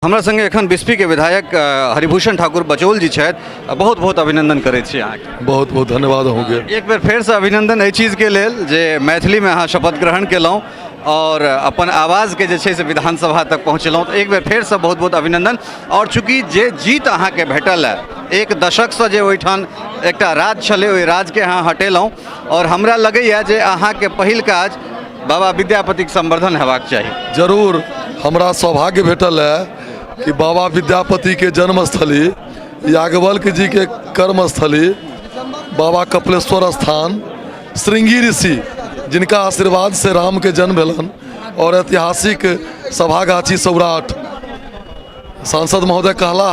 हमरा संगे एखन बिस्फी के विधायक हरिभूषण ठाकुर बचौल जी छथि। बहुत बहुत अभिनंदन करै छी अहाँके। बहुत बहुत धन्यवाद होंगे। एक बेर फेर से अभिनंदन एहि चीज के लेल जे मैथिली में अहाँ शपथ ग्रहण केलहुँ और अपन आवाज के जे छै से विधानसभा तक पहुँचलहुँ। तो एक बेर फेर से बहुत बहुत अभिनंदन। और चूँकि जे जीत अहाँके भेटल है, एक दशक से जे ओहिठाम एकटा राज छलै, ओहि राज के अहाँ हटेलहुँ और हमरा लगैए जे अहाँके पहिल काज बाबा विद्यापतिक संवर्धन हेबाक चाही। जरूर हमरा सौभाग्य भेटल है कि बाबा विद्यापति के जन्मस्थली, याज्ञवल्क जी के कर्मस्थली, बाबा कपिलेश्वर स्थान, श्रृंगी ऋषि जिनका आशीर्वाद से राम के जन्म भेलन, और ऐतिहासिक सभागाछी सौराठ सांसद महोदय कहला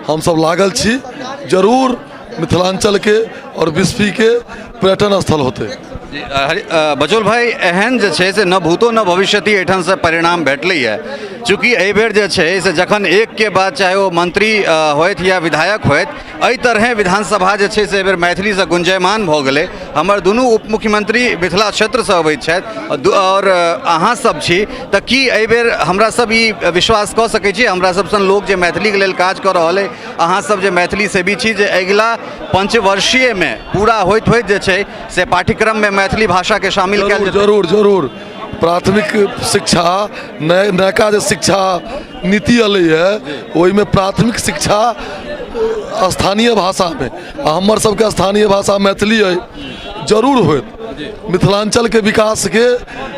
हम सब लागल छी। जरूर मिथिलांचल के और बिस्फी के पर्यटन स्थल होते। बचौल भाई, एहन जे छै से न भूतो न भविष्यति एहिठाम से परिणाम भेटलै है। चूँकि एहि बेर जे छै से जखन एक के बाद चाहे वो मंत्री होइत या विधायक होइत, एहि तरह विधानसभा जे छै से एहि बेर मैथिली से गुंजायमान भऽ गेलै। हमर दुनू उप मुख्यमंत्री मिथिला क्षेत्र से अबैत छथि और अहाँ सब छी, तऽ की एहि बेर हमरा सब ई विश्वास कऽ सकै छी, हमरा सब सन लोक जे मैथिली के लेल काज कऽ रहल अइ, अहाँ सब जे मैथिली सेवी छी, जे अगिला पंचवर्षीय में पूरा होइत होइत जे छै से पाठ्यक्रम में मैथिली भाषा के शामिल कयल जेतै? जरूर जरूर। प्राथमिक शिक्षा नयका जे शिक्षा नीति अलै है, ओहिमे प्राथमिक शिक्षा स्थानीय भाषा में, हमर सबके स्थानीय भाषा मैथिली है, जरूर होत। मिथिलांचल के विकास के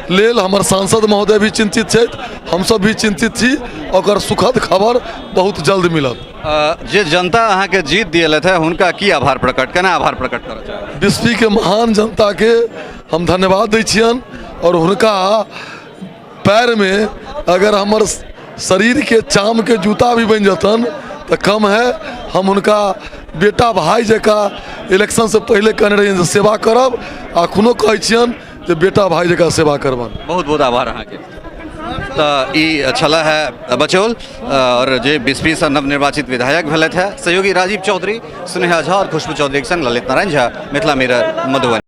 लेल हमर सांसद महोदय भी चिंतित छथि, हम सब भी चिंतित छी। और सुखद खबर बहुत जल्द मिलत। जे जनता अहाँ के जीत दियलथि है, हुनका की आभार प्रकट, केना आभार प्रकट करऽ चाहब? बिस्फी के महान जनता के हम धन्यवाद दै छियन। और हुनका पैर में अगर हमर शरीर के चाम के जूता भी बन जतन तो कम है। हम उनका बेटा भाई जका इलेक्शन से पहले कहने रही सेवा करब, अखनो कहै छियन जे बेटा भाई जका सेवा करबन। बहुत बहुत आभार अहाँके। तो ई छला है बचौल और जे बिस्फी से नवनिर्वाचित विधायक भेलथि है सहयोगी राजीव चौधरी, स्नेहा झा और खुशबू चौधरी के संग ललित नारायण झा, मिथिला मिरर, मधुबनी।